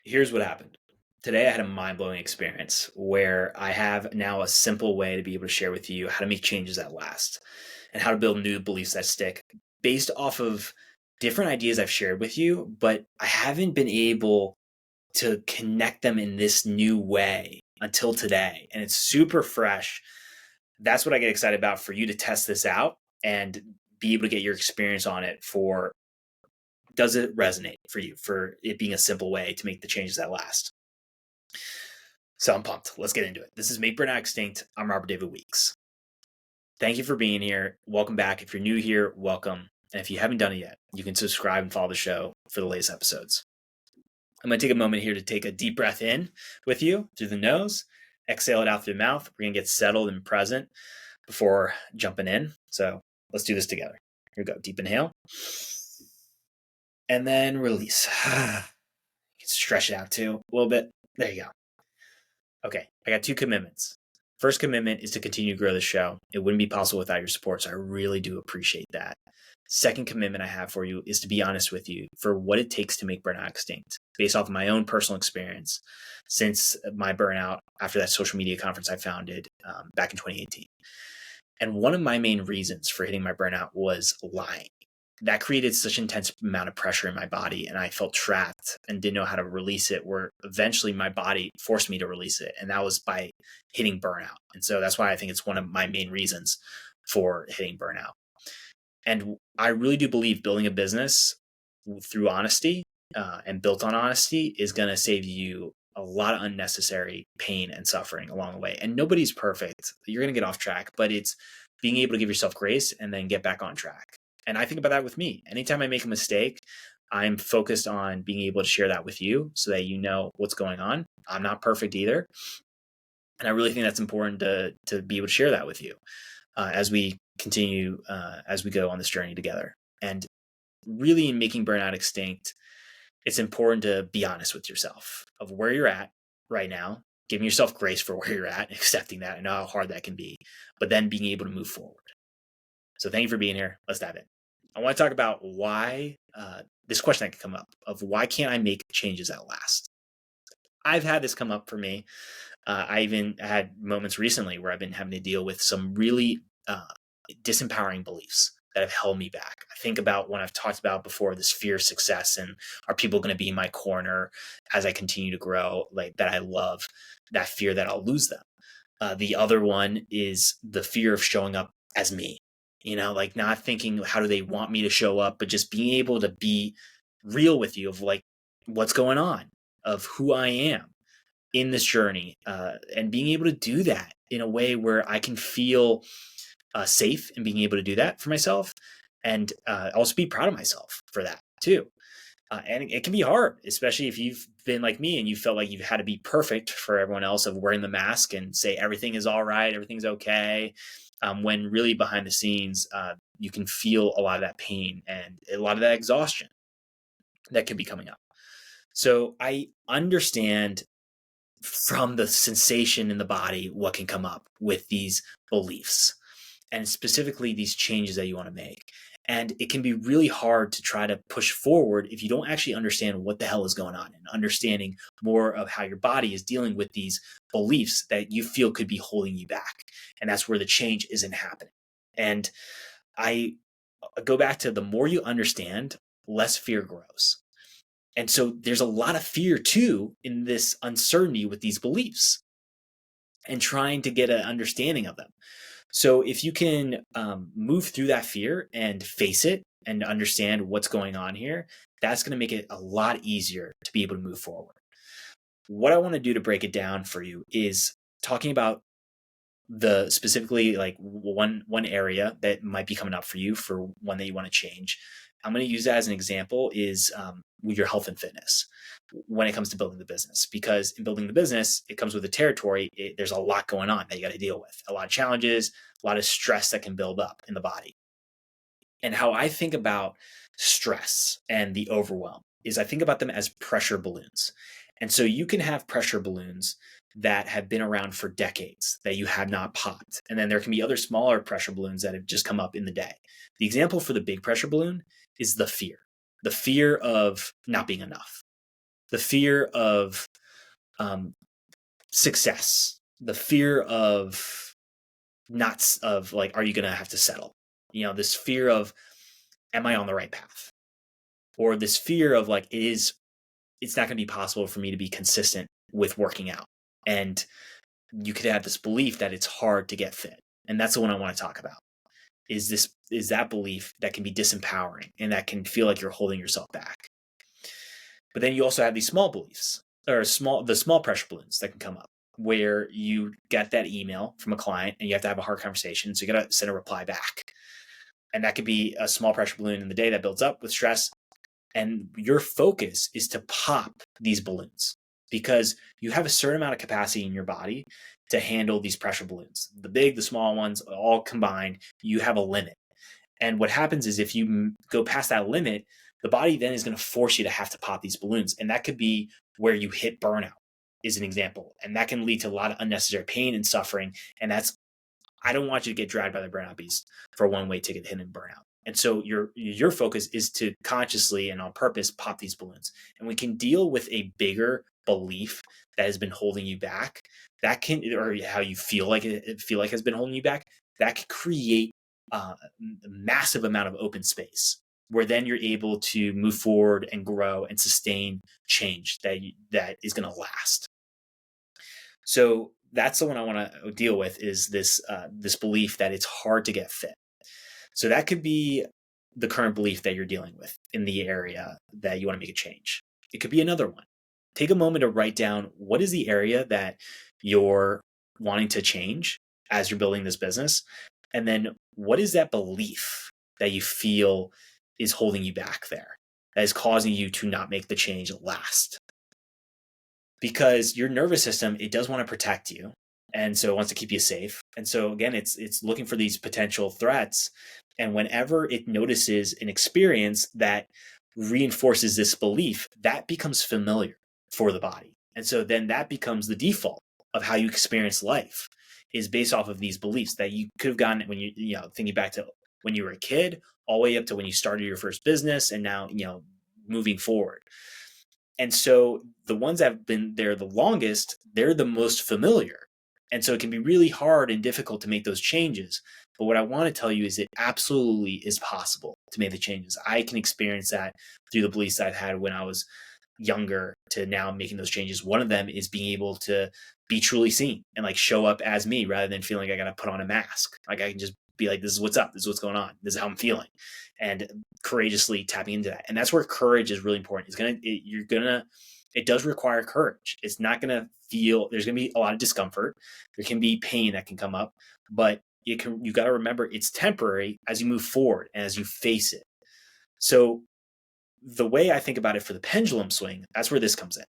Here's what happened. Today I had a mind-blowing experience where I have now a simple way to be able to share with you how to make changes that last and how to build new beliefs that stick based off of different ideas I've shared with you, but I haven't been able to connect them in this new way until today. And it's super fresh. That's what I get excited about, for you to test this out and be able to get your experience on it. For does it resonate for you, for it being a simple way to make the changes that last? So I'm pumped. Let's get into it. This is Make Burnout Extinct. I'm Robert David Weeks. Thank you for being here. Welcome back. If you're new here, welcome. And if you haven't done it yet, you can subscribe and follow the show for the latest episodes. I'm going to take a moment here to take a deep breath in with you through the nose, exhale it out through the mouth. We're going to get settled and present before jumping in. So let's do this together. Here we go. Deep inhale. And then release. You can stretch it out too a little bit. There you go. Okay, I got 2 commitments. First commitment is to continue to grow the show. It wouldn't be possible without your support, so I really do appreciate that. Second commitment I have for you is to be honest with you for what it takes to make burnout extinct, based off of my own personal experience since my burnout after that social media conference I founded back in 2018. And one of my main reasons for hitting my burnout was lying. That created such an intense amount of pressure in my body, and I felt trapped and didn't know how to release it, where eventually my body forced me to release it. And that was by hitting burnout. And so that's why I think it's one of my main reasons for hitting burnout. And I really do believe building a business through honesty and built on honesty is going to save you a lot of unnecessary pain and suffering along the way. And nobody's perfect. You're going to get off track, but it's being able to give yourself grace and then get back on track. And I think about that with me. Anytime I make a mistake, I'm focused on being able to share that with you so that you know what's going on. I'm not perfect either. And I really think that's important to be able to share that with you as we continue, as we go on this journey together. And really, in making burnout extinct, it's important to be honest with yourself of where you're at right now, giving yourself grace for where you're at, accepting that. I know how hard that can be, but then being able to move forward. So thank you for being here. Let's dive in. I want to talk about why this question that can come up of why can't I make changes that last? I've had this come up for me. I even had moments recently where I've been having to deal with some really disempowering beliefs that have held me back. I think about when I've talked about before, this fear of success and are people going to be in my corner as I continue to grow, like that I love, that fear that I'll lose them. The other one is the fear of showing up as me. Like not thinking how do they want me to show up, but just being able to be real with you of like what's going on, of who I am in this journey, and being able to do that in a way where I can feel safe in being able to do that for myself, and also be proud of myself for that too. And it can be hard, especially if you've been like me and you felt like you've had to be perfect for everyone else, of wearing the mask and say everything is all right, everything's okay. When really behind the scenes, you can feel a lot of that pain and a lot of that exhaustion that could be coming up. So I understand from the sensation in the body what can come up with these beliefs, and specifically these changes that you want to make. And it can be really hard to try to push forward if you don't actually understand what the hell is going on, and understanding more of how your body is dealing with these beliefs that you feel could be holding you back. And that's where the change isn't happening. And I go back to, the more you understand, less fear grows. And so there's a lot of fear too in this uncertainty with these beliefs and trying to get an understanding of them. So if you can move through that fear and face it and understand what's going on here, that's going to make it a lot easier to be able to move forward. What I want to do to break it down for you is talking about the specifically like one area that might be coming up for you, for one that you want to change. I'm going to use that as an example is your health and fitness when it comes to building the business, because in building the business, it comes with the territory. There's a lot going on that you got to deal with, a lot of challenges, a lot of stress that can build up in the body. And how I think about stress and the overwhelm is I think about them as pressure balloons. And so you can have pressure balloons that have been around for decades that you have not popped. And then there can be other smaller pressure balloons that have just come up in the day. The example for the big pressure balloon is the fear of not being enough. the fear of success, the fear of not of like, are you going to have to settle? This fear of, am I on the right path? Or this fear of like, it's not going to be possible for me to be consistent with working out. And you could have this belief that it's hard to get fit. And that's the one I want to talk about. Is that belief that can be disempowering and that can feel like you're holding yourself back. But then you also have these small beliefs, or the small pressure balloons that can come up, where you get that email from a client and you have to have a hard conversation. So you got to send a reply back. And that could be a small pressure balloon in the day that builds up with stress. And your focus is to pop these balloons, because you have a certain amount of capacity in your body to handle these pressure balloons. The big, the small ones, all combined, you have a limit. And what happens is if you go past that limit, the body then is going to force you to have to pop these balloons. And that could be where you hit burnout, is an example. And that can lead to a lot of unnecessary pain and suffering. And I don't want you to get dragged by the burnout beast for a one-way ticket hit and burnout. And so your focus is to consciously and on purpose pop these balloons. And we can deal with a bigger belief that has been holding you back. That can, or how you feel like has been holding you back. That can create a massive amount of open space, where then you're able to move forward and grow and sustain change that is going to last. So that's the one I want to deal with, is this belief that it's hard to get fit. So that could be the current belief that you're dealing with in the area that you want to make a change. It could be another one. Take a moment to write down, what is the area that you're wanting to change as you're building this business? And then what is that belief that you feel is holding you back there, that is causing you to not make the change last? Because your nervous system, it does want to protect you. And so it wants to keep you safe. And so again, it's looking for these potential threats. And whenever it notices an experience that reinforces this belief, that becomes familiar for the body. And so then that becomes the default of how you experience life, is based off of these beliefs that you could have gotten when thinking back to when you were a kid, all the way up to when you started your first business, and now, moving forward. And so the ones that have been there the longest, they're the most familiar. And so it can be really hard and difficult to make those changes. But what I want to tell you is it absolutely is possible to make the changes. I can experience that through the beliefs I've had when I was younger to now making those changes. One of them is being able to be truly seen and like show up as me, rather than feeling like I got to put on a mask. Like I can just be like, this is what's up. This is what's going on. This is how I'm feeling. And courageously tapping into that. And that's where courage is really important. It does require courage. It's not going to there's going to be a lot of discomfort. There can be pain that can come up, but you got to remember it's temporary as you move forward and as you face it. So the way I think about it for the pendulum swing, that's where this comes in.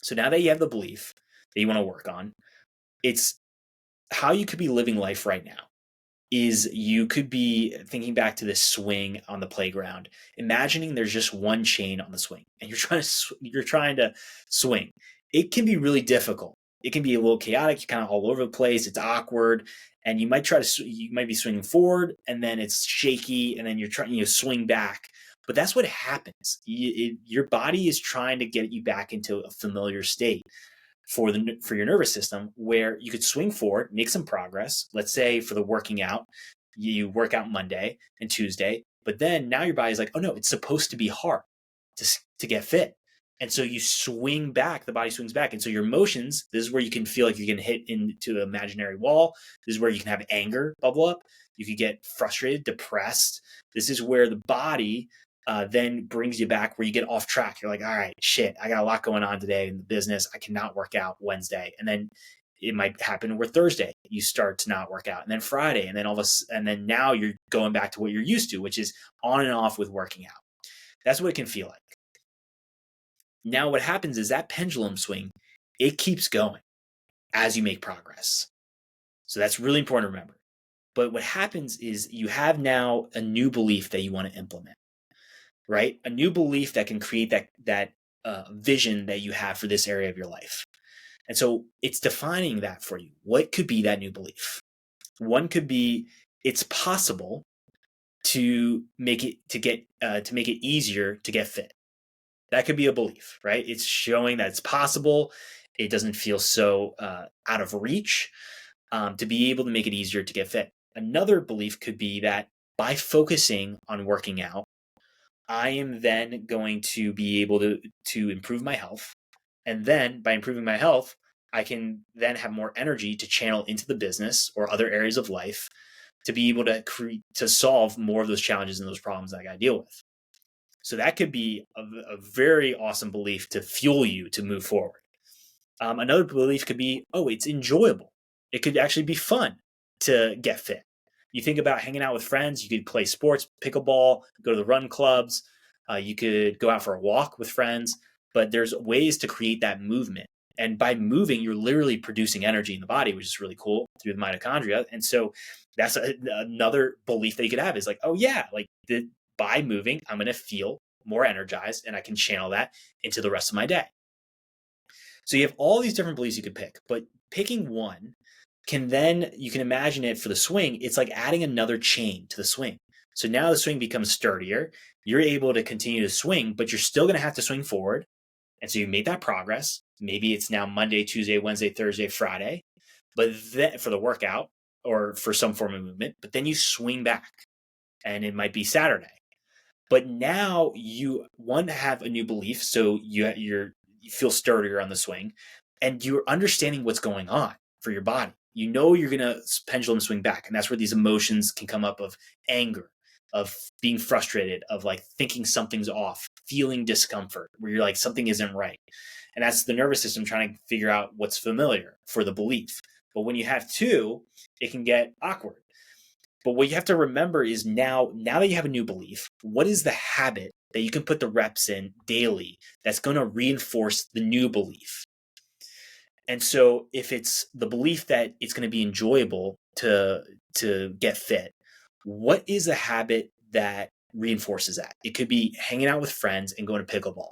So now that you have the belief that you want to work on, it's how you could be living life right now. Is you could be thinking back to this swing on the playground, imagining there's just one chain on the swing and you're trying to swing. It can be really difficult. It can be a little chaotic. You're kind of all over the place. It's awkward. And you might be swinging forward and then it's shaky and then you're trying to swing back. But that's what happens. Your body is trying to get you back into a familiar state for your nervous system, where you could swing forward, make some progress. Let's say for the working out, you work out Monday and Tuesday, but then now your body's like, oh no, it's supposed to be hard to get fit. And so you swing back, the body swings back. And so your emotions, this is where you can feel like you're going to hit into an imaginary wall. This is where you can have anger bubble up. You could get frustrated, depressed. This is where the body then brings you back, where you get off track. You're like, all right, shit, I got a lot going on today in the business. I cannot work out Wednesday. And then it might happen where Thursday you start to not work out, and then Friday, and then now you're going back to what you're used to, which is on and off with working out. That's what it can feel like. Now what happens is that pendulum swing, it keeps going as you make progress. So that's really important to remember. But what happens is you have now a new belief that you want to implement. Right? A new belief that can create that vision that you have for this area of your life. And so it's defining that for you. What could be that new belief? One could be, it's possible to make it easier to get fit. That could be a belief, right? It's showing that it's possible. It doesn't feel so out of reach, to be able to make it easier to get fit. Another belief could be that by focusing on working out, I am then going to be able to improve my health. And then by improving my health, I can then have more energy to channel into the business or other areas of life to be able to solve more of those challenges and those problems that I got to deal with. So that could be a very awesome belief to fuel you to move forward. Another belief could be, oh, it's enjoyable. It could actually be fun to get fit. You think about hanging out with friends, you could play sports, pickleball, go to the run clubs, you could go out for a walk with friends, but there's ways to create that movement. And by moving, you're literally producing energy in the body, which is really cool through the mitochondria. And so that's another belief that you could have is like, oh yeah, like by moving, I'm going to feel more energized and I can channel that into the rest of my day. So you have all these different beliefs you could pick, but picking one you can imagine it for the swing. It's like adding another chain to the swing. So now the swing becomes sturdier. You're able to continue to swing, but you're still going to have to swing forward. And so you made that progress. Maybe it's now Monday, Tuesday, Wednesday, Thursday, Friday, but then for the workout or for some form of movement, but then you swing back and it might be Saturday. But now you have a new belief. So you feel sturdier on the swing and you're understanding what's going on for your body. You know you're going to pendulum swing back. And that's where these emotions can come up of anger, of being frustrated, of like thinking something's off, feeling discomfort, where you're like, something isn't right. And that's the nervous system trying to figure out what's familiar for the belief. But when you have two, it can get awkward. But what you have to remember is now that you have a new belief, what is the habit that you can put the reps in daily that's going to reinforce the new belief? And so if it's the belief that it's going to be enjoyable to get fit, what is a habit that reinforces that? It could be hanging out with friends and going to pickleball.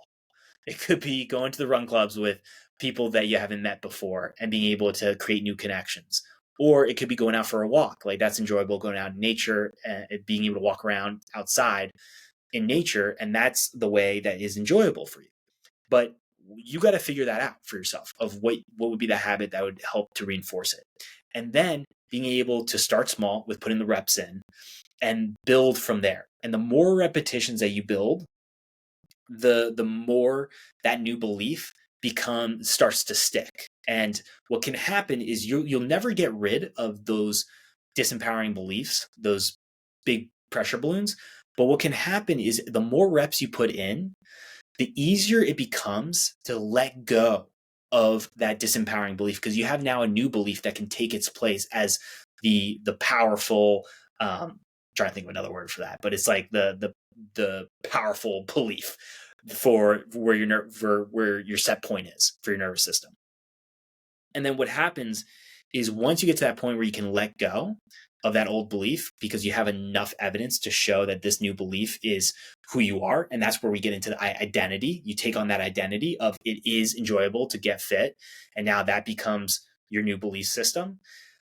It could be going to the run clubs with people that you haven't met before and being able to create new connections. Or it could be going out for a walk. Like that's enjoyable, going out in nature and being able to walk around outside in nature. And that's the way that is enjoyable for you. But you got to figure that out for yourself of what would be the habit that would help to reinforce it. And then being able to start small with putting the reps in and build from there. And the more repetitions that you build, the more that new belief starts to stick. And what can happen is you'll never get rid of those disempowering beliefs, those big pressure balloons. But what can happen is the more reps you put in, the easier it becomes to let go of that disempowering belief, because you have now a new belief that can take its place as the powerful, trying to think of another word for that, but it's like the powerful belief for where your set point is for your nervous system. And then what happens is once you get to that point where you can let go of that old belief because you have enough evidence to show that this new belief is who you are, and that's where we get into the identity. You take on that identity of it is enjoyable to get fit, and now that becomes your new belief system.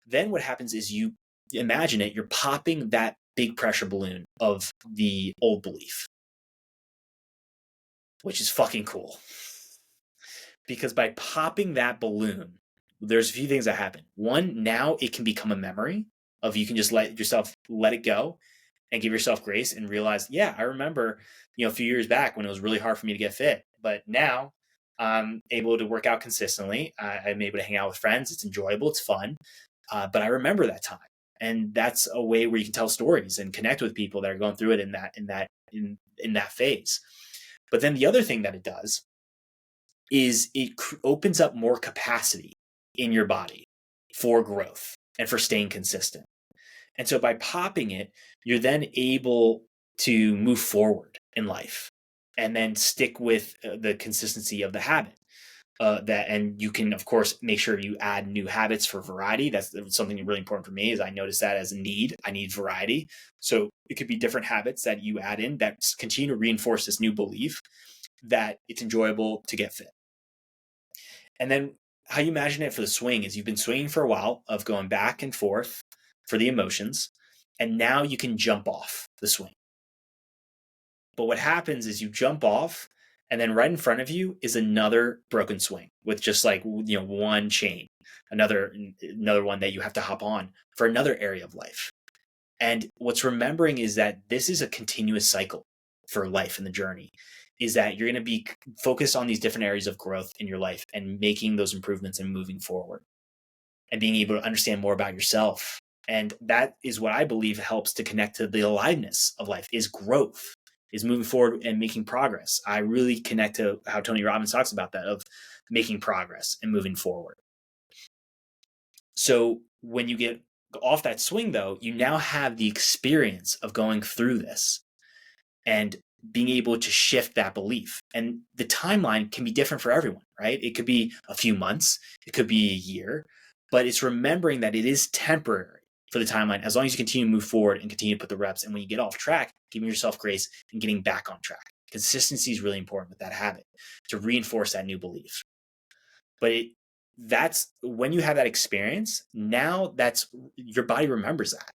Then what happens is you imagine it, you're popping that big pressure balloon of the old belief, which is fucking cool. Because by popping that balloon, there's a few things that happen. One, now it can become a memory of you can just let it go and give yourself grace and realize, yeah, I remember, a few years back when it was really hard for me to get fit, but now I'm able to work out consistently. I'm able to hang out with friends. It's enjoyable. It's fun. But I remember that time. And that's a way where you can tell stories and connect with people that are going through it in that phase. But then the other thing that it does is it opens up more capacity in your body for growth and for staying consistent. And so by popping it, you're then able to move forward in life and then stick with the consistency of the habit. And you can, of course, make sure you add new habits for variety. That's something really important for me, is I notice that as a need. I need variety. So it could be different habits that you add in that continue to reinforce this new belief that it's enjoyable to get fit. And then how you imagine it for the swing is you've been swinging for a while of going back and forth for the emotions, and now you can jump off the swing. But what happens is you jump off And then right in front of you is another broken swing with just like, one chain, another one that you have to hop on for another area of life. And what's remembering is that this is a continuous cycle for life and the journey, is that you're going to be focused on these different areas of growth in your life and making those improvements and moving forward and being able to understand more about yourself. And that is what I believe helps to connect to the aliveness of life, is growth, is moving forward and making progress. I really connect to how Tony Robbins talks about that, of making progress and moving forward. So when you get off that swing, though, you now have the experience of going through this and being able to shift that belief. And the timeline can be different for everyone, right? It could be a few months, it could be a year, but it's remembering that it is temporary for the timeline, as long as you continue to move forward and continue to put the reps. And when you get off track, giving yourself grace and getting back on track. Consistency is really important with that habit to reinforce that new belief. But that's when you have that experience, now that's your body remembers that.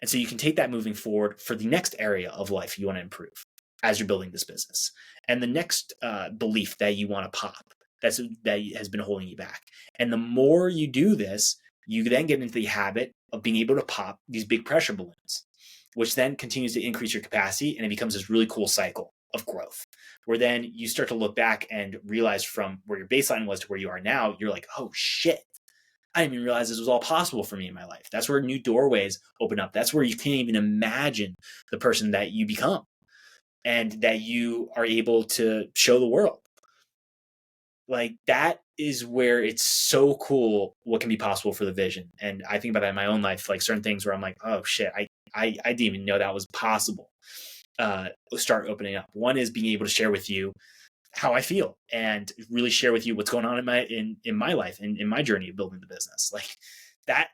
And so you can take that moving forward for the next area of life you want to improve as you're building this business. And the next belief that you want to pop that has been holding you back. And the more you do this, you then get into the habit of being able to pop these big pressure balloons, which then continues to increase your capacity, and it becomes this really cool cycle of growth, where then you start to look back and realize from where your baseline was to where you are now, you're like, oh shit, I didn't even realize this was all possible for me in my life. That's where new doorways open up. That's where you can't even imagine the person that you become and that you are able to show the world. Like, that is where it's so cool what can be possible for the vision. And I think about that in my own life, like certain things where I'm like, oh shit, I didn't even know that was possible. Start opening up. One is being able to share with you how I feel and really share with you what's going on in my life and in my journey of building the business. Like that,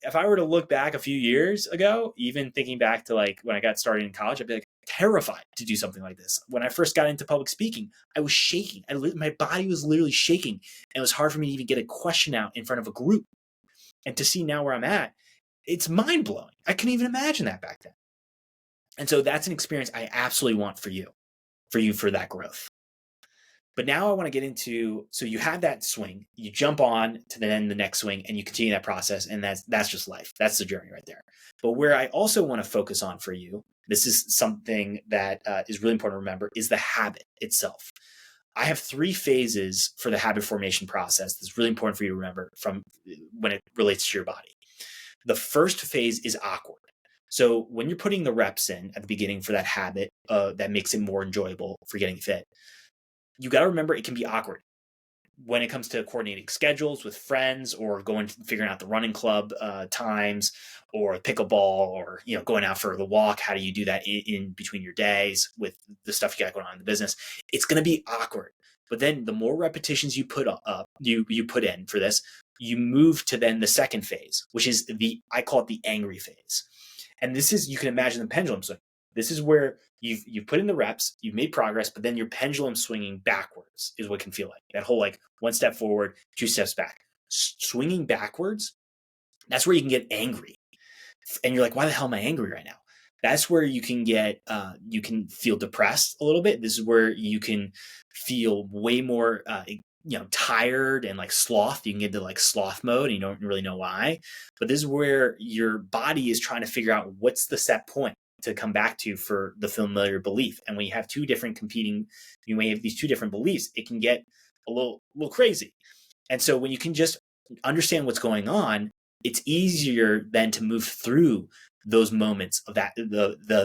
if I were to look back a few years ago, even thinking back to like when I got started in college, I'd be like terrified to do something like this. When I first got into public speaking, I was shaking. My body was literally shaking, and it was hard for me to even get a question out in front of a group. And to see now where I'm at, it's mind blowing. I couldn't even imagine that back then. And so that's an experience I absolutely want for you for that growth. But now I want to get into, so you have that swing, you jump on to then the next swing, and you continue that process. And that's just life. That's the journey right there. But where I also want to focus on for you, this is something that is really important to remember, is the habit itself. I have 3 phases for the habit formation process that's really important for you to remember from when it relates to your body. The first phase is awkward. So when you're putting the reps in at the beginning for that habit that makes it more enjoyable for getting fit, you got to remember it can be awkward when it comes to coordinating schedules with friends, or figuring out the running club times, or pickleball, or going out for the walk. How do you do that in between your days with the stuff you got going on in the business? It's going to be awkward. But then the more repetitions you put up, you put in for this, you move to then the second phase, which is I call it the angry phase. And this is, you can imagine the pendulum swing. This is where you've put in the reps, you've made progress, but then your pendulum swinging backwards is what it can feel like. That whole like 1 step forward, 2 steps back. Swinging backwards, that's where you can get angry. And you're like, why the hell am I angry right now? That's where you can get, you can feel depressed a little bit. This is where you can feel way more, tired and like sloth. You can get into like sloth mode and you don't really know why. But this is where your body is trying to figure out what's the set point to come back to for the familiar belief. And when you have you may have these 2 different beliefs, it can get a little crazy. And so when you can just understand what's going on, it's easier then to move through those moments of that,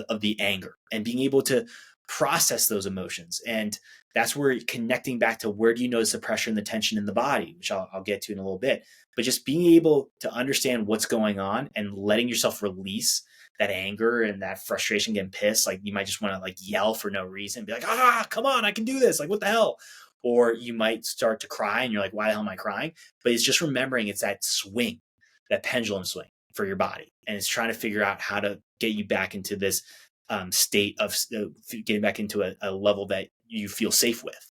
of the anger, and being able to process those emotions. And that's where connecting back to where do you notice the pressure and the tension in the body, which I'll get to in a little bit, but just being able to understand what's going on and letting yourself release that anger and that frustration, getting pissed. Like you might just want to like yell for no reason, be like, come on, I can do this. Like, what the hell? Or you might start to cry and you're like, why the hell am I crying? But it's just remembering it's that swing, that pendulum swing for your body. And it's trying to figure out how to get you back into this state of getting back into a level that you feel safe with.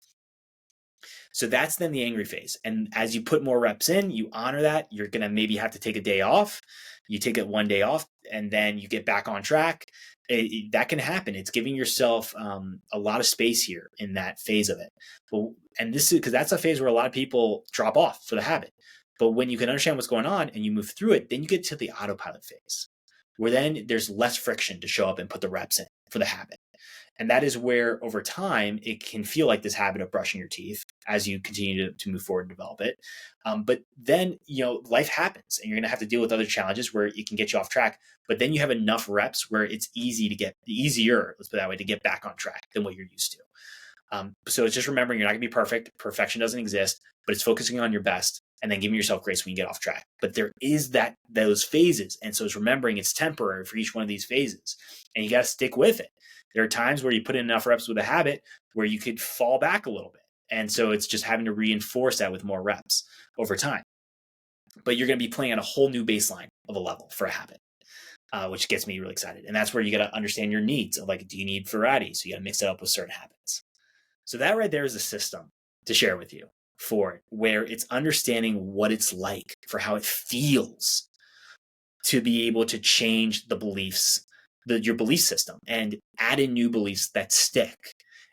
So that's then the angry phase. And as you put more reps in, you honor that. You're going to maybe have to take a day off. You take it 1 day off, and then you get back on track. that can happen. It's giving yourself a lot of space here in that phase of it. And this is because that's a phase where a lot of people drop off for the habit. But when you can understand what's going on and you move through it, then you get to the autopilot phase, where then there's less friction to show up and put the reps in for the habit. And that is where over time, it can feel like this habit of brushing your teeth as you continue to move forward and develop it. But then, life happens and you're going to have to deal with other challenges where it can get you off track. But then you have enough reps where it's easier, let's put it that way, to get back on track than what you're used to. So it's just remembering you're not going to be perfect. Perfection doesn't exist, but it's focusing on your best and then giving yourself grace when you get off track. But there is those phases. And so it's remembering it's temporary for each one of these phases. And you got to stick with it. There are times where you put in enough reps with a habit where you could fall back a little bit. And so it's just having to reinforce that with more reps over time. But you're going to be playing on a whole new baseline of a level for a habit, which gets me really excited. And that's where you got to understand your needs of do you need variety? So you got to mix it up with certain habits. So that right there is a system to share with you for it, where it's understanding what it's like, for how it feels to be able to change the beliefs, your belief system, and add in new beliefs that stick.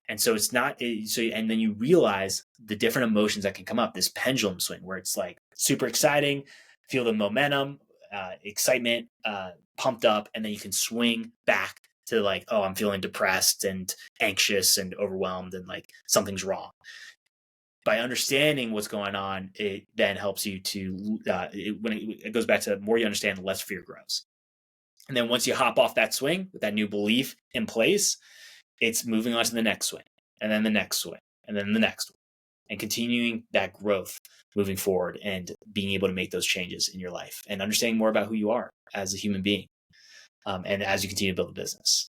And so it's not, and then you realize the different emotions that can come up, this pendulum swing where it's super exciting, feel the momentum, excitement, pumped up, and then you can swing back to oh, I'm feeling depressed and anxious and overwhelmed and something's wrong. By understanding what's going on, it then helps you to, when it goes back to the more you understand, the less fear grows. And then once you hop off that swing with that new belief in place, it's moving on to the next swing, and then the next swing, and then the next one, and continuing that growth moving forward and being able to make those changes in your life and understanding more about who you are as a human being. And as you continue to build a business.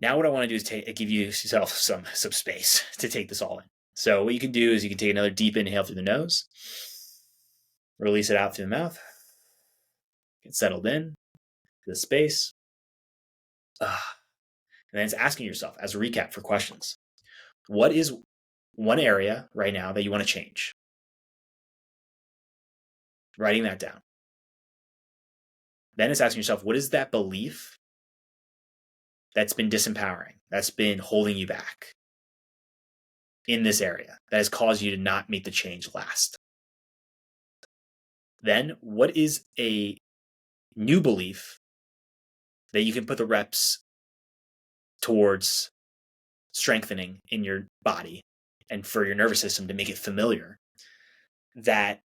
Now what I want to do is give yourself some space to take this all in. So what you can do is you can take another deep inhale through the nose, release it out through the mouth, get settled in to the space. And then it's asking yourself, as a recap for questions, what is one area right now that you want to change? Writing that down. Then it's asking yourself, what is that belief that's been disempowering, that's been holding you back in this area, that has caused you to not make the change last? Then what is a new belief that you can put the reps towards strengthening in your body and for your nervous system to make it familiar, that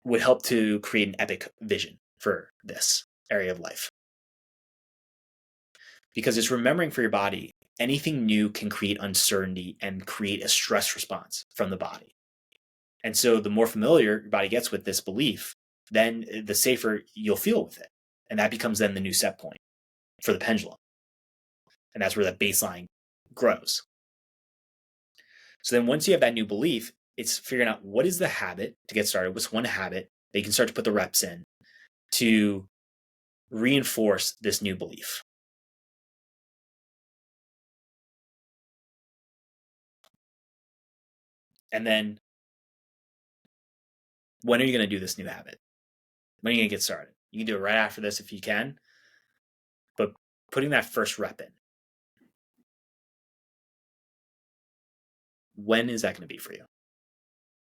would help to create an epic vision for this area of life? Because it's remembering for your body, anything new can create uncertainty and create a stress response from the body. And so the more familiar your body gets with this belief, then the safer you'll feel with it. And that becomes then the new set point for the pendulum. And that's where that baseline grows. So then once you have that new belief, it's figuring out what is the habit to get started. What's one habit that you can start to put the reps in to reinforce this new belief? And then when are you going to do this new habit? When are you going to get started? You can do it right after this if you can, but putting that first rep in, when is that going to be for you?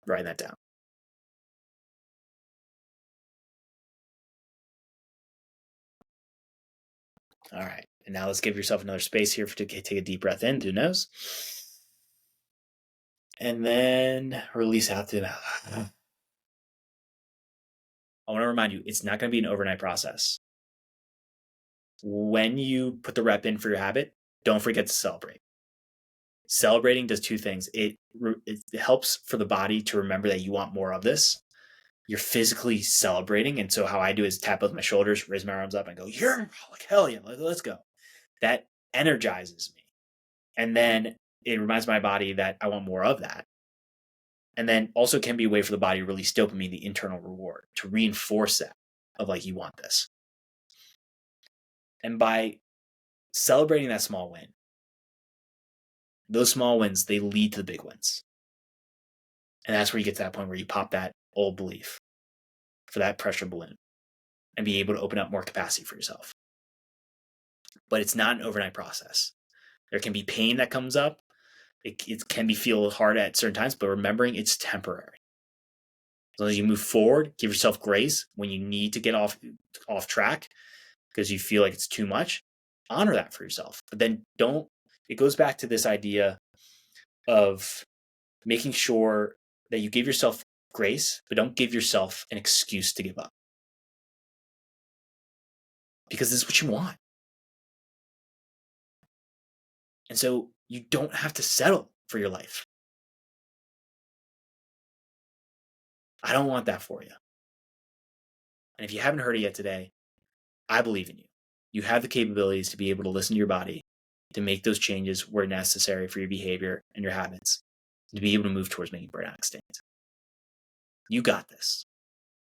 Write that down. All right. And now let's give yourself another space here to take a deep breath in through the nose. And then release out through the mouth. I want to remind you, it's not going to be an overnight process. When you put the rep in for your habit, don't forget to celebrate. Celebrating does two things. It helps for the body to remember that you want more of this. You're physically celebrating. And so how I do is tap both my shoulders, raise my arms up and go, yeah, hell yeah, let's go. That energizes me. And then it reminds my body that I want more of that. And then also can be a way for the body to release dopamine, the internal reward, to reinforce that of you want this. And by celebrating that small win, those small wins, they lead to the big wins. And that's where you get to that point where you pop that old belief for that pressure balloon and be able to open up more capacity for yourself. but it's not an overnight process. There can be pain that comes up. It can feel hard at certain times, but remembering it's temporary. As long as you move forward, give yourself grace when you need to get off track because you feel like it's too much. Honor that for yourself. But then don't, it goes back to this idea of making sure that you give yourself grace, but don't give yourself an excuse to give up. Because this is what you want. And so you don't have to settle for your life. I don't want that for you. And if you haven't heard it yet today, I believe in you. You have the capabilities to be able to listen to your body, to make those changes where necessary for your behavior and your habits, to be able to move towards making burnout extinct. You got this.